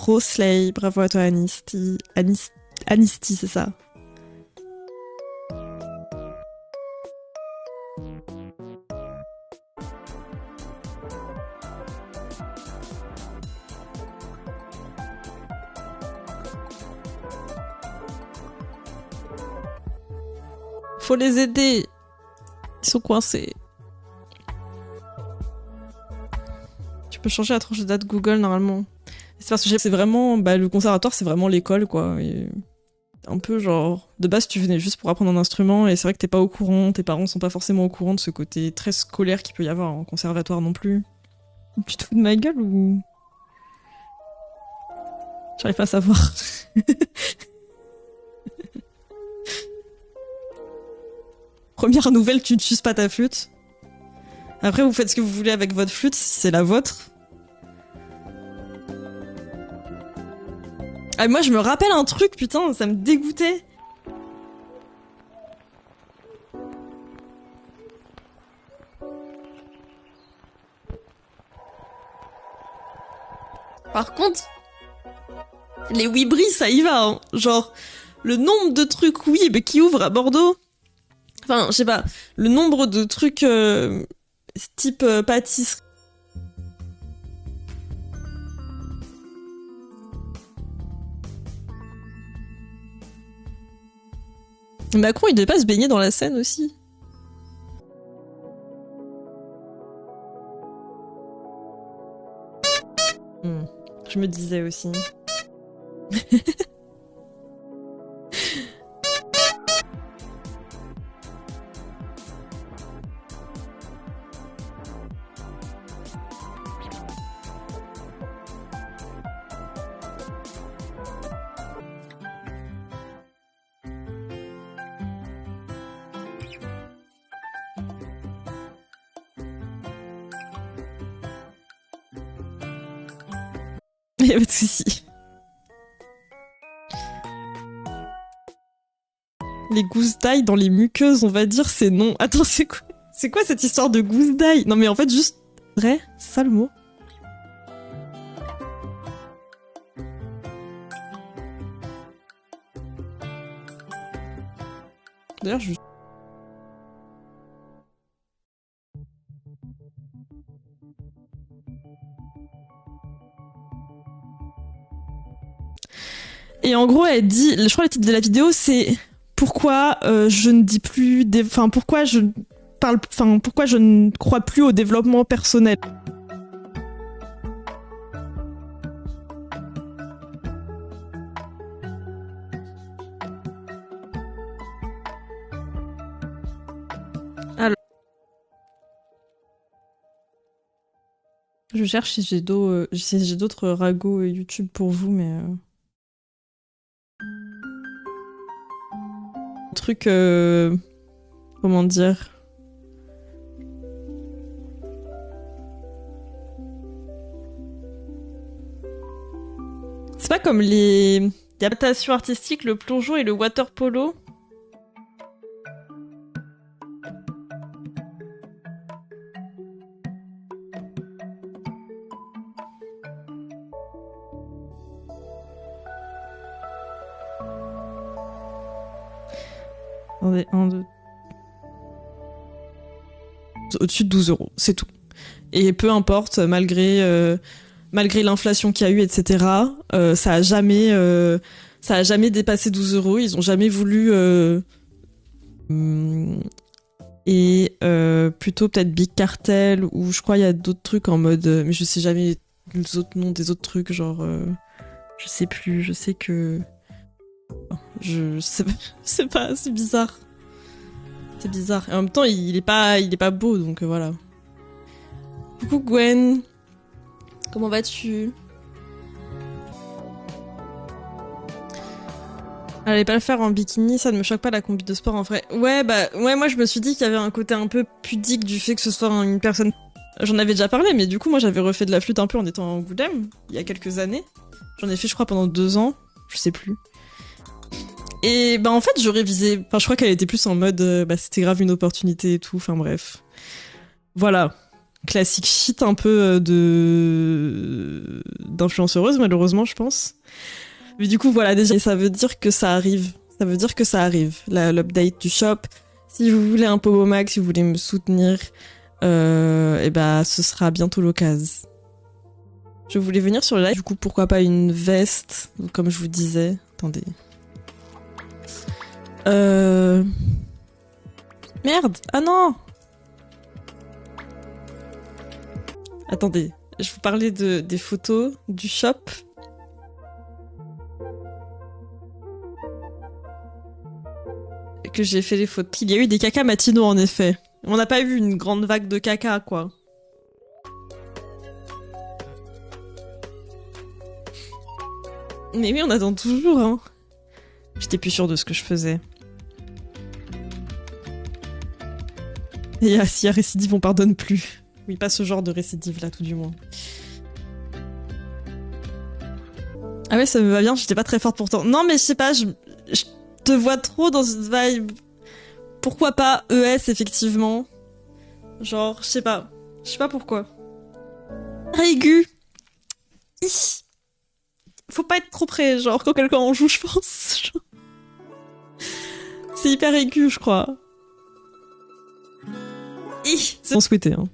Pro Slay. Bravo à toi, Anisty. Anisty, c'est ça. Faut les aider. Ils sont coincés. Tu peux changer la tranche de date Google normalement. C'est parce que c'est vraiment... le conservatoire, c'est vraiment l'école, quoi. Et un peu genre... De base, tu venais juste pour apprendre un instrument et c'est vrai que t'es pas au courant, tes parents sont pas forcément au courant de ce côté très scolaire qu'il peut y avoir en conservatoire non plus. Tu te fous de ma gueule ou... J'arrive pas à savoir. Première nouvelle, tu ne suces pas ta flûte. Après, vous faites ce que vous voulez avec votre flûte, si c'est la vôtre. Ah, moi, je me rappelle un truc, putain, ça me dégoûtait. Par contre, les Weebris, ça y va, hein. Genre, le nombre de trucs Weeb qui ouvrent à Bordeaux... Enfin, je sais pas, le nombre de trucs type pâtisserie. Macron, il devait pas se baigner dans la Seine aussi. Je me disais aussi. Y'a pas de soucis. Les gousses d'ail dans les muqueuses, on va dire, c'est non. Attends, c'est quoi cette histoire de gousses d'ail? Non mais en fait, juste... Vrai? C'est ça le mot? D'ailleurs, je... Et en gros, elle dit, je crois que le titre de la vidéo, c'est pourquoi je ne dis plus, enfin pourquoi je parle, enfin pourquoi je ne crois plus au développement personnel. Alors, je cherche si j'ai d'autres ragots YouTube pour vous, mais truc, comment dire, c'est pas comme les adaptations artistiques, le plongeon et le water polo. Attendez, 1, 2... Au-dessus de 12 €, c'est tout. Et peu importe, malgré l'inflation qu'il y a eu, etc., ça a jamais dépassé 12 €. Ils ont jamais voulu... et plutôt peut-être Big Cartel, ou je crois il y a d'autres trucs en mode... mais je sais jamais les autres noms des autres trucs, genre... je sais plus, je sais que... Je sais pas, c'est bizarre. C'est bizarre. Et en même temps, il est pas beau, donc voilà. Coucou Gwen. Comment vas-tu? Allez pas le faire en bikini, ça ne me choque pas la combi de sport en vrai. Ouais, moi je me suis dit qu'il y avait un côté un peu pudique du fait que ce soit une personne... J'en avais déjà parlé, mais du coup moi j'avais refait de la flûte un peu en étant en Angoulême, il y a quelques années. J'en ai fait je crois pendant 2 ans, je sais plus. Et en fait je révisais, enfin je crois qu'elle était plus en mode c'était grave une opportunité et tout, enfin bref. Voilà. classique shit un peu de d'influenceuse, malheureusement, je pense. Mais du coup, voilà, déjà, ça veut dire que ça arrive. Ça veut dire que ça arrive, l'update du shop. Si vous voulez un Pobo Mag, si vous voulez me soutenir, et bah, ce sera bientôt l'occasion. Je voulais venir sur le live, du coup, pourquoi pas une veste, comme je vous disais. Attendez. Merde! Ah non! Attendez, je vous parlais des photos du shop. Que j'ai fait les photos. Il y a eu des cacas matinaux, en effet. On n'a pas eu une grande vague de caca, quoi. Mais oui, on attend toujours, hein. J'étais plus sûre de ce que je faisais. Et s'il y a récidive, on pardonne plus. Oui, pas ce genre de récidive, là, tout du moins. Ah ouais, ça me va bien, j'étais pas très forte pourtant. Non, mais je sais pas, je te vois trop dans une vibe. Pourquoi pas ES, effectivement. Genre, je sais pas. Je sais pas pourquoi. Aigu. Faut pas être trop près, genre, quand quelqu'un en joue, je pense. C'est hyper aigu, je crois. C'est bon souhaité, hein.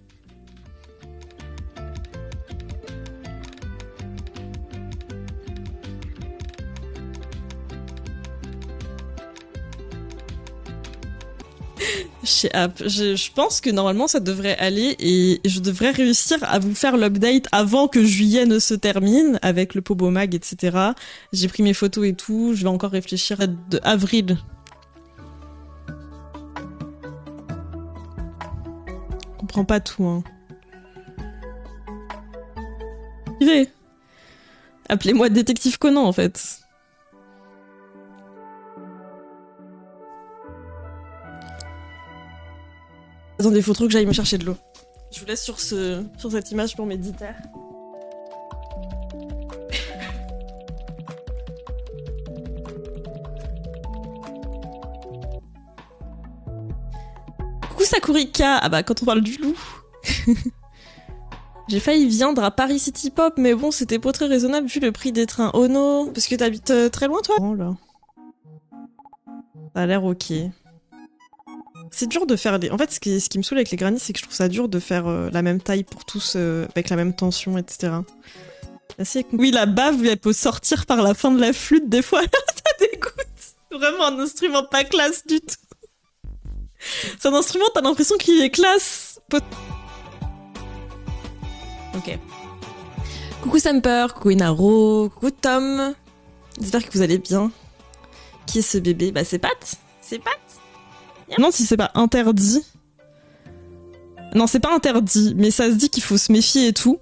Chez App, je pense que normalement ça devrait aller et je devrais réussir à vous faire l'update avant que juillet ne se termine avec le Pobo Mag, etc. J'ai pris mes photos et tout, je vais encore réfléchir à de avril. Je comprends pas tout, hein. Appelez-moi détective Conan, en fait. Attendez, faut trop que j'aille me chercher de l'eau. Je vous laisse sur cette image pour méditer. Coucou Sakurika. Ah bah quand on parle du loup. J'ai failli viendre à Paris City Pop, mais bon, c'était pas très raisonnable vu le prix des trains. Oh non, parce que t'habites très loin toi. Oh là. Ça a l'air ok. C'est dur de faire les... En fait, ce qui me saoule avec les granits, c'est que je trouve ça dur de faire la même taille pour tous, avec la même tension, etc. Oui, la bave, elle peut sortir par la fin de la flûte, des fois, ça dégoûte. C'est vraiment un instrument pas classe du tout. C'est un instrument, t'as l'impression qu'il est classe. Ok. Coucou Samper, coucou Inaro, coucou Tom. J'espère que vous allez bien. Qui est ce bébé? Bah c'est Pat. C'est Pat. Non, si c'est pas interdit. Non, c'est pas interdit, mais ça se dit qu'il faut se méfier et tout.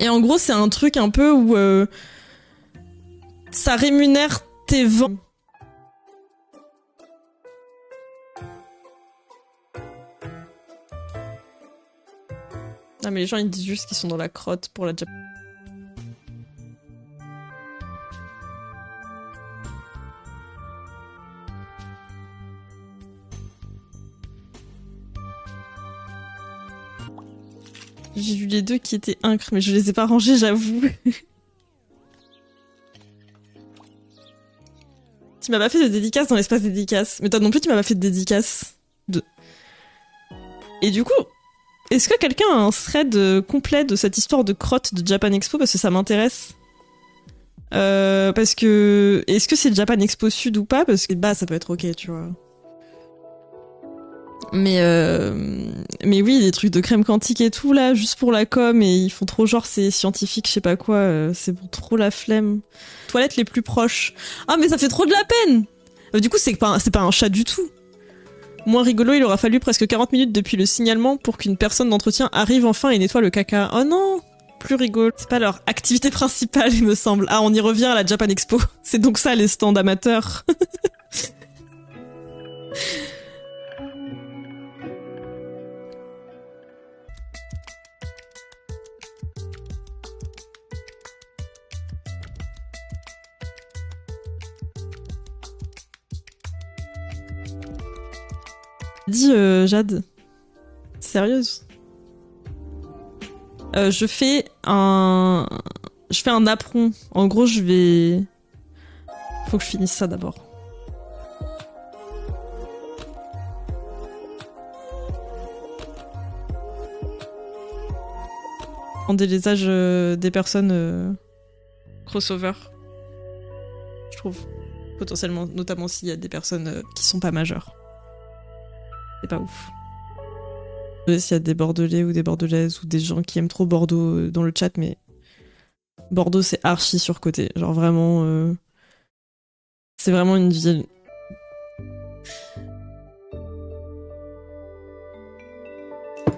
Et en gros, c'est un truc un peu où ça rémunère tes ventes. Ah mais les gens ils disent juste qu'ils sont dans la crotte pour la Jap. J'ai vu les deux qui étaient incres, mais je les ai pas rangés, j'avoue. Tu m'as pas fait de dédicace dans l'espace dédicace. Mais toi non plus, tu m'as pas fait de dédicace. Et du coup, est-ce que quelqu'un a un thread complet de cette histoire de crotte de Japan Expo? Parce que ça m'intéresse. Parce que... Est-ce que c'est Japan Expo Sud ou pas? Parce que bah, ça peut être ok, tu vois. Mais oui, les trucs de crème quantique et tout, là, juste pour la com, et ils font trop genre c'est scientifique, je sais pas quoi, c'est pour trop la flemme. Toilettes les plus proches. Ah, mais ça fait trop de la peine! Du coup, c'est pas un chat du tout. Moins rigolo, il aura fallu presque 40 minutes depuis le signalement pour qu'une personne d'entretien arrive enfin et nettoie le caca. Oh non! Plus rigolo. C'est pas leur activité principale, il me semble. Ah, on y revient à la Japan Expo. C'est donc ça, les stands amateurs. Dis, Jade. Sérieuse? Je fais un apron. En gros, je vais... Faut que je finisse ça d'abord. En délaisage des personnes crossover, je trouve. Potentiellement, notamment s'il y a des personnes qui sont pas majeures. C'est pas ouf. S'il y a des Bordelais ou des Bordelaises ou des gens qui aiment trop Bordeaux dans le chat, mais Bordeaux c'est archi surcoté. Genre vraiment, c'est vraiment une ville.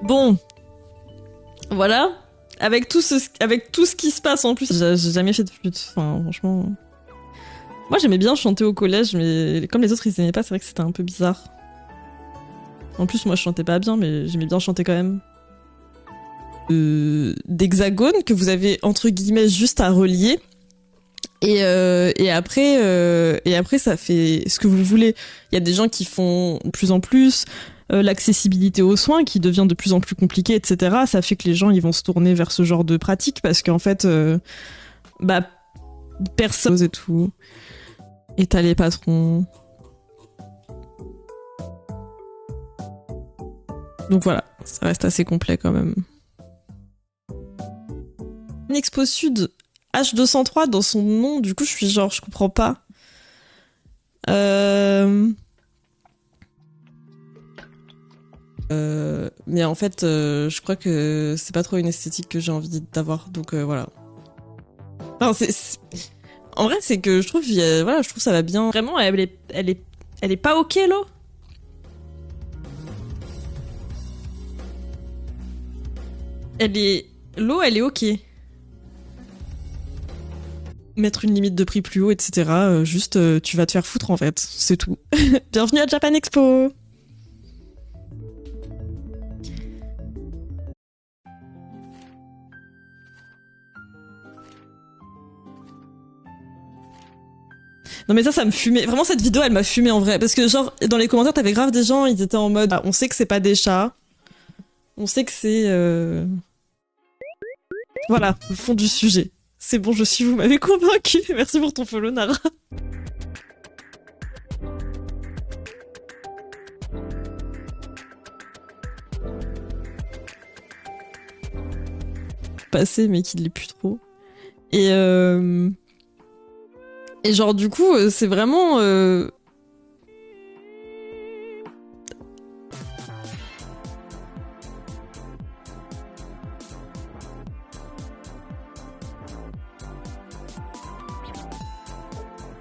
Bon, voilà. Avec tout ce qui se passe en plus, j'ai jamais fait de flûte. Enfin, franchement, moi j'aimais bien chanter au collège, mais comme les autres ils aimaient pas, c'est vrai que c'était un peu bizarre. En plus, moi je chantais pas bien, mais j'aimais bien chanter quand même. D'hexagones que vous avez entre guillemets juste à relier. Et après ça fait ce que vous voulez. Il y a des gens qui font de plus en plus l'accessibilité aux soins qui devient de plus en plus compliquée, etc. Ça fait que les gens ils vont se tourner vers ce genre de pratique parce qu'en fait, personne et tout. Et t'as les patrons. Donc voilà, ça reste assez complet quand même. Expo Sud H203 dans son nom, du coup je suis genre, je comprends pas. Mais en fait, je crois que c'est pas trop une esthétique que j'ai envie d'avoir, donc voilà. Enfin, en vrai, c'est que je trouve, voilà, je trouve ça va bien. Vraiment, elle est pas ok, l'eau. L'eau, elle est ok. Mettre une limite de prix plus haut, etc. Juste, tu vas te faire foutre en fait, c'est tout. Bienvenue à Japan Expo. Non mais ça me fumait. Vraiment cette vidéo elle m'a fumé en vrai. Parce que genre dans les commentaires t'avais grave des gens, ils étaient en mode on sait que c'est pas des chats. On sait que c'est... Voilà, le fond du sujet. C'est bon, vous m'avez convaincu. Merci pour ton follow Nara. Passé mais qu'il l'est plus trop. Et genre du coup c'est vraiment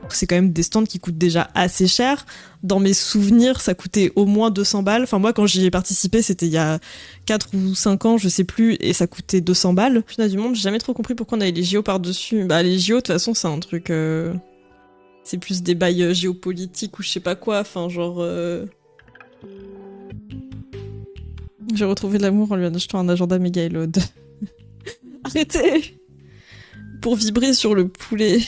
c'est quand même des stands qui coûtent déjà assez cher. Dans mes souvenirs, ça coûtait au moins 200 balles. Enfin, moi, quand j'y ai participé, c'était il y a 4 ou 5 ans, je sais plus, et ça coûtait 200 balles. Puis, du monde, j'ai jamais trop compris pourquoi on avait les JO par-dessus. Bah, les JO, de toute façon, c'est un truc... C'est plus des bails géopolitiques ou je sais pas quoi. Enfin, genre... J'ai retrouvé l'amour en lui achetant un agenda méga Elod. Arrêtez! Pour vibrer sur le poulet.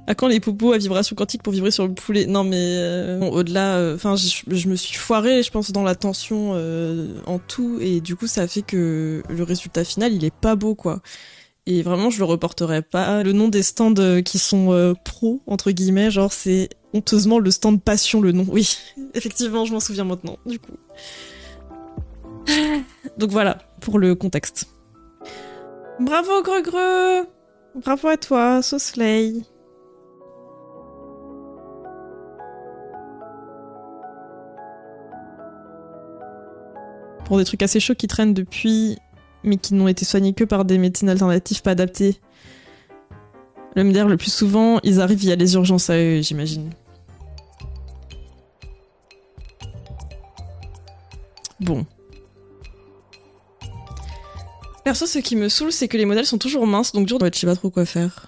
À quand les popos à vibration quantique pour vibrer sur le poulet? Non mais bon, au-delà, enfin je me suis foirée, je pense, dans la tension en tout, et du coup ça fait que le résultat final il est pas beau quoi. Et vraiment je le reporterai pas. Le nom des stands qui sont pro entre guillemets, genre c'est honteusement le stand passion le nom. Oui, effectivement je m'en souviens maintenant du coup. Donc voilà pour le contexte. Bravo Greux, bravo à toi Sosley. Pour des trucs assez chauds qui traînent depuis, mais qui n'ont été soignés que par des médecines alternatives pas adaptées. Le MDR, le plus souvent, ils arrivent via les urgences à eux, j'imagine. Bon. Perso, ce qui me saoule, c'est que les modèles sont toujours minces, donc dur, je sais pas trop quoi faire.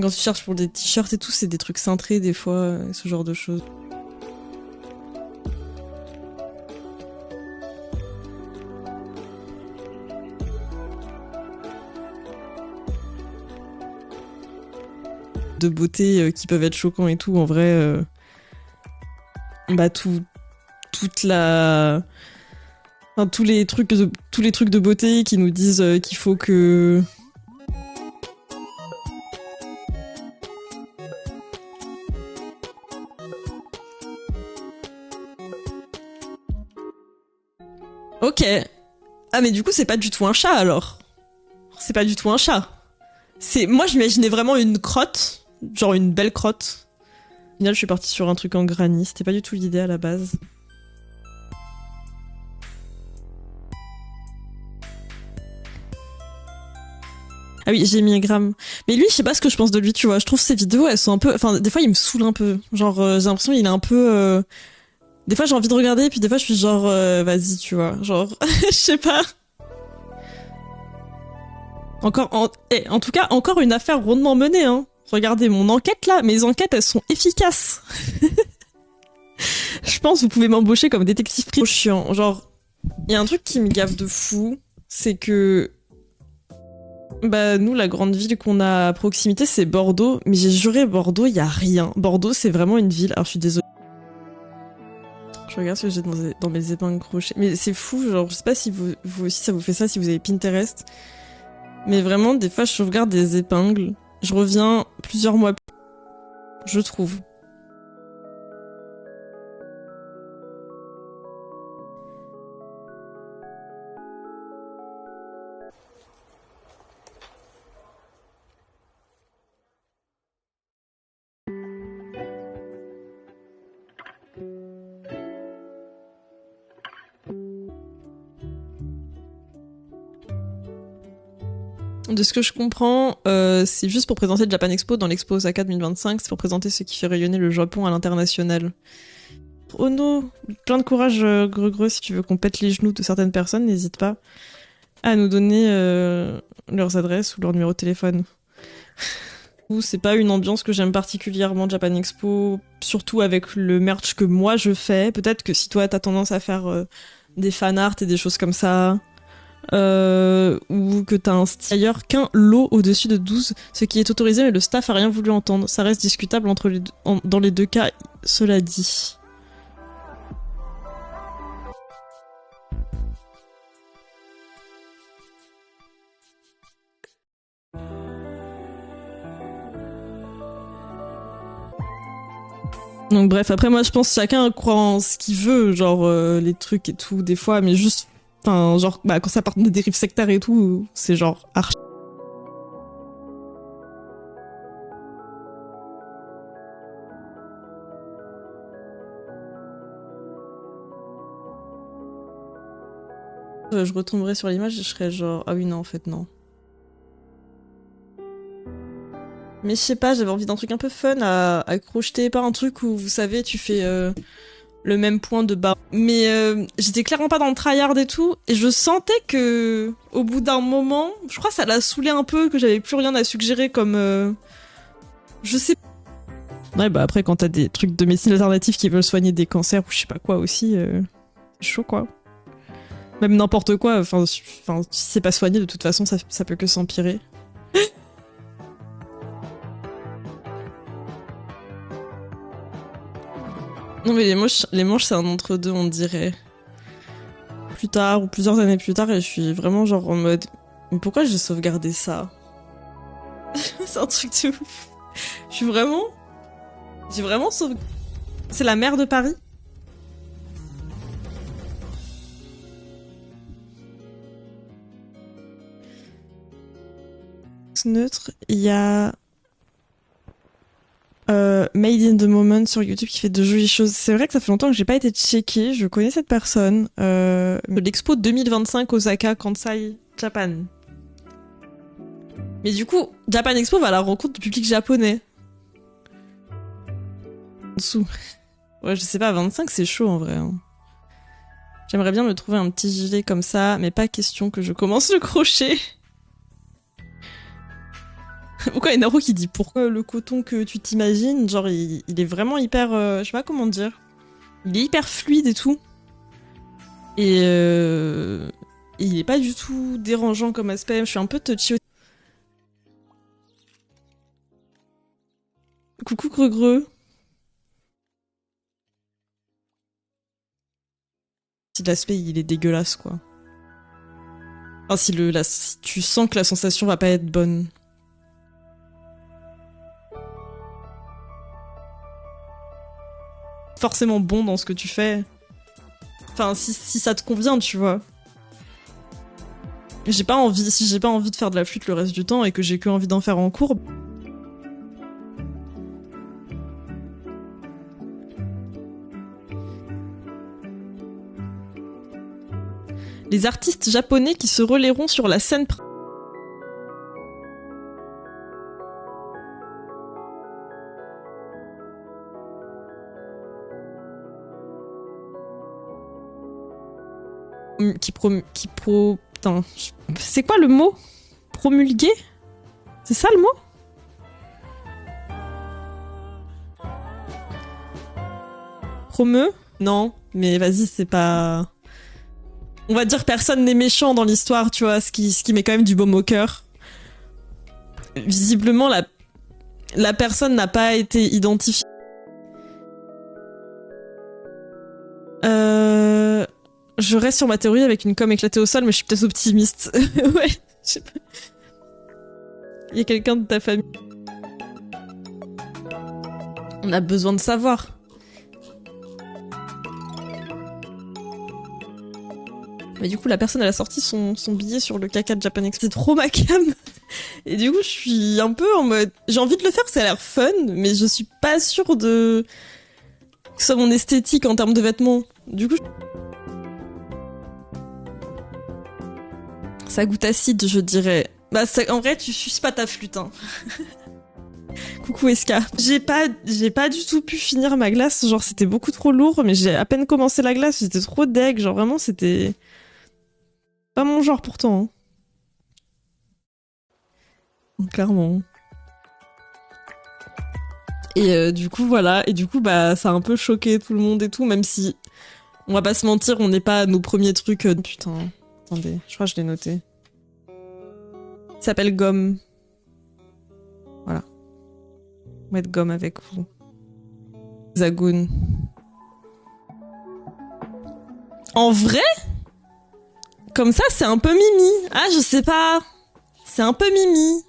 Quand tu cherches pour des t-shirts et tout, c'est des trucs cintrés des fois, ce genre de choses. De beauté qui peuvent être choquants et tout, en vrai, bah tout toute la... Enfin, tous les trucs de beauté qui nous disent qu'il faut que... Ok. Ah mais du coup c'est pas du tout un chat alors. C'est pas du tout un chat. Moi j'imaginais vraiment une crotte, genre une belle crotte. Au final je suis partie sur un truc en granit, c'était pas du tout l'idée à la base. Ah oui, j'ai mis un gramme. Mais lui, je sais pas ce que je pense de lui, tu vois. Je trouve ses vidéos, elles sont un peu... Enfin, des fois, il me saoule un peu. Genre, j'ai l'impression qu'il est un peu... Des fois, j'ai envie de regarder, puis des fois, je suis genre... vas-y, tu vois. Genre, je sais pas. En tout cas, encore une affaire rondement menée, hein. Regardez mon enquête, là. Mes enquêtes, elles sont efficaces. Je pense que vous pouvez m'embaucher comme détective privé. Chiant. Genre, il y a un truc qui me gave de fou, c'est que... Bah nous, la grande ville qu'on a à proximité, c'est Bordeaux. Mais j'ai juré, Bordeaux, il y a rien. Bordeaux, c'est vraiment une ville. Alors je suis désolée. Je regarde ce que j'ai dans mes épingles crochets. Mais c'est fou, genre je sais pas si vous aussi ça vous fait ça, si vous avez Pinterest. Mais vraiment, des fois, je sauvegarde des épingles. Je reviens plusieurs mois plus tard, je trouve. De ce que je comprends, c'est juste pour présenter le Japan Expo dans l'Expo Osaka 2025, c'est pour présenter ce qui fait rayonner le Japon à l'international. Ono, plein de courage, Greux, si tu veux qu'on pète les genoux de certaines personnes, n'hésite pas à nous donner leurs adresses ou leur numéro de téléphone. Ou c'est pas une ambiance que j'aime particulièrement, Japan Expo, surtout avec le merch que moi je fais. Peut-être que si toi t'as tendance à faire des fan art et des choses comme ça, ou que t'as un style ailleurs qu'un lot au-dessus de 12, ce qui est autorisé mais le staff a rien voulu entendre. Ça reste discutable dans les deux cas, cela dit. Donc bref, après moi je pense que chacun croit en ce qu'il veut, genre les trucs et tout, des fois, mais juste, enfin genre, bah quand ça part des dérives sectaires et tout, c'est genre archi. Je retomberai sur l'image et je serais genre, ah oui non en fait non. Mais je sais pas, j'avais envie d'un truc un peu fun à crocheter, pas un truc où, vous savez, tu fais le même point de bas. Mais j'étais clairement pas dans le tryhard et tout, et je sentais que, au bout d'un moment, je crois que ça l'a saoulé un peu, que j'avais plus rien à suggérer comme... je sais pas. Ouais, bah après, quand t'as des trucs de médecine alternative qui veulent soigner des cancers ou je sais pas quoi aussi, c'est chaud quoi. Même n'importe quoi, enfin, si c'est pas soigné, de toute façon, ça peut que s'empirer. Non mais les manches c'est un entre-deux on dirait. Plus tard ou plusieurs années plus tard et je suis vraiment genre en mode mais pourquoi j'ai sauvegardé ça? C'est un truc de ouf. Je suis vraiment... J'ai vraiment sauvegardé... C'est la mer de Paris? Neutre, il y a... Made in the Moment sur YouTube qui fait de jolies choses. C'est vrai que ça fait longtemps que j'ai pas été checkée, je connais cette personne. De l'expo 2025 Osaka Kansai Japan. Mais du coup, Japan Expo va à la rencontre du public japonais. En dessous. Ouais, je sais pas, 25 c'est chaud en vrai. Hein. J'aimerais bien me trouver un petit gilet comme ça, mais pas question que je commence le crochet. Pourquoi il y a Naro qui dit pourquoi le coton que tu t'imagines, genre il est vraiment hyper, je sais pas comment dire, il est hyper fluide et tout. Et il est pas du tout dérangeant comme aspect, je suis un peu touchy. Coucou Greux. si l'aspect il est dégueulasse, quoi. Enfin, si tu sens que la sensation va pas être bonne. Forcément bon dans ce que tu fais. Enfin, si ça te convient, tu vois. Si j'ai pas envie de faire de la flûte le reste du temps et que j'ai que envie d'en faire en cours. Les artistes japonais qui se relayeront sur la scène putain, c'est quoi le mot? Promulguer? C'est ça le mot? Promeux? Non, mais vas-y, c'est pas... On va dire personne n'est méchant dans l'histoire, tu vois, ce qui met quand même du baume au cœur. Visiblement, la personne n'a pas été identifiée. Je reste sur ma théorie avec une com éclatée au sol, mais je suis peut-être optimiste. Ouais, je sais pas. Il y a quelqu'un de ta famille. On a besoin de savoir. Mais du coup, la personne, elle a sorti son billet sur le caca de Japan Expo. C'est trop ma cam. Et du coup, je suis un peu en mode... J'ai envie de le faire, ça a l'air fun, mais je suis pas sûre de... que ce soit mon esthétique en termes de vêtements. Du coup... Ça goûte acide, je dirais. Bah, en vrai, tu suces pas ta flûte, hein. Coucou Eska. J'ai pas du tout pu finir ma glace, genre c'était beaucoup trop lourd, mais j'ai à peine commencé la glace, j'étais trop deg, genre vraiment c'était... Pas mon genre pourtant. Hein. Clairement. Et du coup voilà, et du coup bah ça a un peu choqué tout le monde et tout, même si on va pas se mentir, on n'est pas à nos premiers trucs. Putain, attendez, je crois que je l'ai noté. Il s'appelle Gomme. Voilà. On va être Gomme avec vous. Zagoon. En vrai? Comme ça, c'est un peu mimi. Ah, je sais pas. C'est un peu mimi.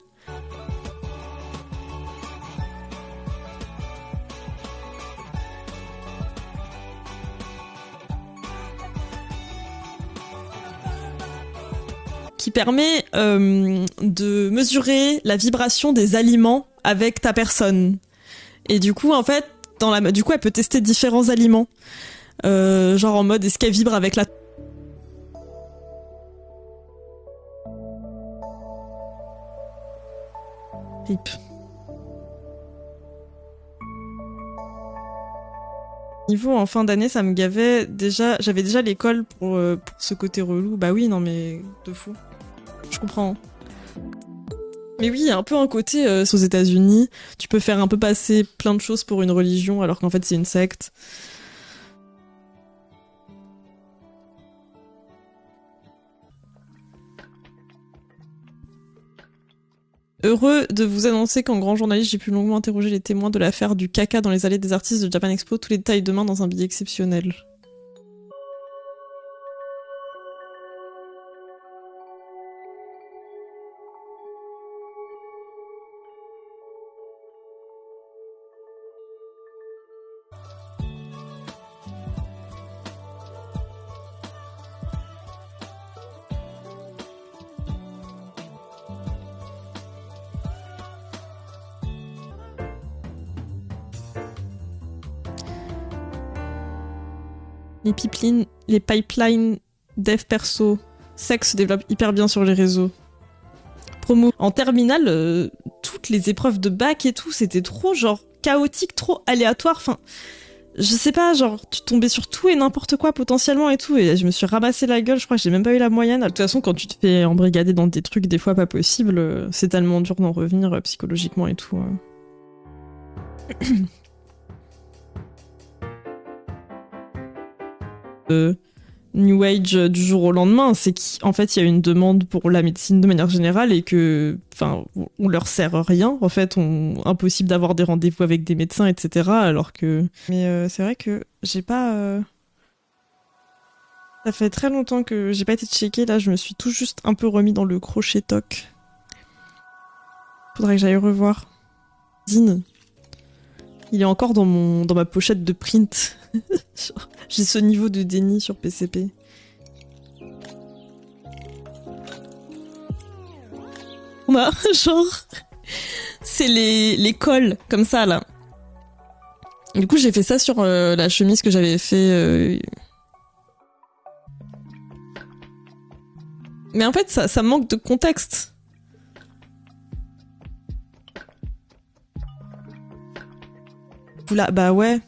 Qui permet de mesurer la vibration des aliments avec ta personne. Et du coup, en fait, du coup, elle peut tester différents aliments. Genre en mode, est-ce qu'elle vibre avec la... Rip. Niveau en fin d'année, ça me gavait déjà. J'avais déjà l'école pour ce côté relou. Bah oui, non mais de fou. Je comprends. Mais oui, il y a un peu un côté aux États-Unis. Tu peux faire un peu passer plein de choses pour une religion alors qu'en fait c'est une secte. Heureux de vous annoncer qu'en grand journaliste, j'ai pu longuement interroger les témoins de l'affaire du caca dans les allées des artistes de Japan Expo. Tous les détails demain dans un billet exceptionnel. Les pipelines dev perso sex se développent hyper bien sur les réseaux. Promo. En terminale, toutes les épreuves de bac et tout, c'était trop genre chaotique, trop aléatoire. Enfin, je sais pas, genre tu tombais sur tout et n'importe quoi potentiellement et tout. Et je me suis ramassé la gueule, je crois que j'ai même pas eu la moyenne. De toute façon, quand tu te fais embrigader dans des trucs des fois pas possibles, c'est tellement dur d'en revenir psychologiquement et tout. New Age du jour au lendemain, c'est qu'en fait il y a une demande pour la médecine de manière générale et que, enfin, on leur sert rien. En fait, impossible d'avoir des rendez-vous avec des médecins, etc. Alors que, mais c'est vrai que j'ai pas. Ça fait très longtemps que j'ai pas été checké. Là, je me suis tout juste un peu remis dans le crochet toc. Faudrait que j'aille revoir. Zine. Il est encore dans ma pochette de print. J'ai ce niveau de déni sur PCP. On a genre... C'est les cols, comme ça, là. Du coup, j'ai fait ça sur la chemise que j'avais fait... Mais en fait, ça manque de contexte. Oula, bah ouais.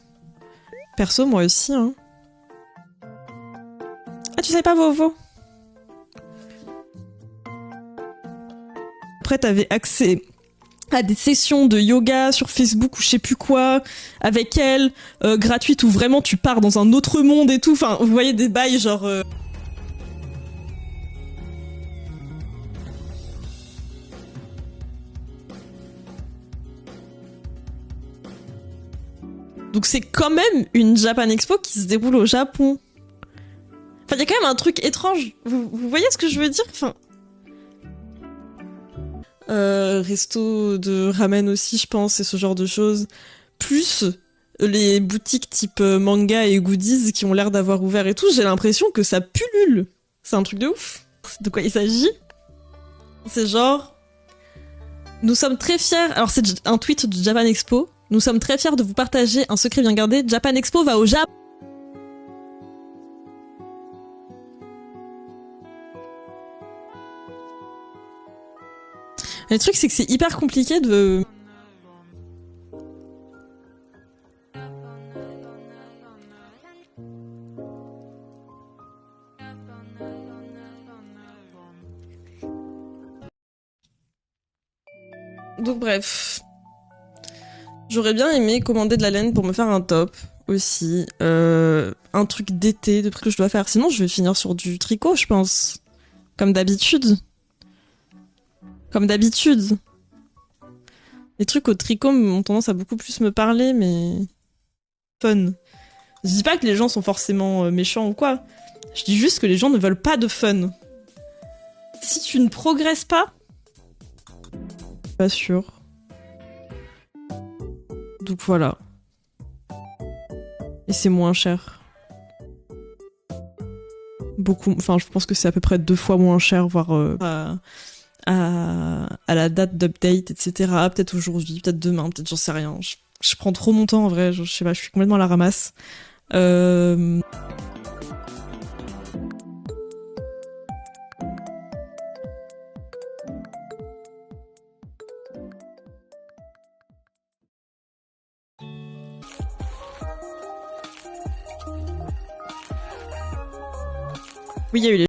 Perso, moi aussi, hein. Ah, tu savais pas, Vovo? Après, t'avais accès à des sessions de yoga sur Facebook ou je sais plus quoi, avec elle, gratuites, où vraiment tu pars dans un autre monde et tout. Enfin, vous voyez des bails genre... Donc c'est quand même une Japan Expo qui se déroule au Japon. Enfin, il y a quand même un truc étrange. Vous voyez ce que je veux dire? Enfin... resto de ramen aussi, je pense, et ce genre de choses. Plus les boutiques type manga et goodies qui ont l'air d'avoir ouvert et tout, j'ai l'impression que ça pullule. C'est un truc de ouf. De quoi il s'agit? C'est genre... Nous sommes très fiers... Alors c'est un tweet de Japan Expo. Nous sommes très fiers de vous partager un secret bien gardé. Japan Expo va au Japon. Le truc, c'est que c'est hyper compliqué de... Donc bref... J'aurais bien aimé commander de la laine pour me faire un top aussi. Un truc d'été de près que je dois faire. Sinon, je vais finir sur du tricot, je pense. Comme d'habitude. Comme d'habitude. Les trucs au tricot ont tendance à beaucoup plus me parler, mais... Fun. Je dis pas que les gens sont forcément méchants ou quoi. Je dis juste que les gens ne veulent pas de fun. Si tu ne progresses pas... Pas sûr. Donc voilà. Et c'est moins cher. Beaucoup, enfin je pense que c'est à peu près 2 fois moins cher, voire à la date d'update, etc. Peut-être aujourd'hui, peut-être demain, peut-être j'en sais rien. Je prends trop mon temps en vrai, je sais pas, je suis complètement à la ramasse. Oui, il y a eu les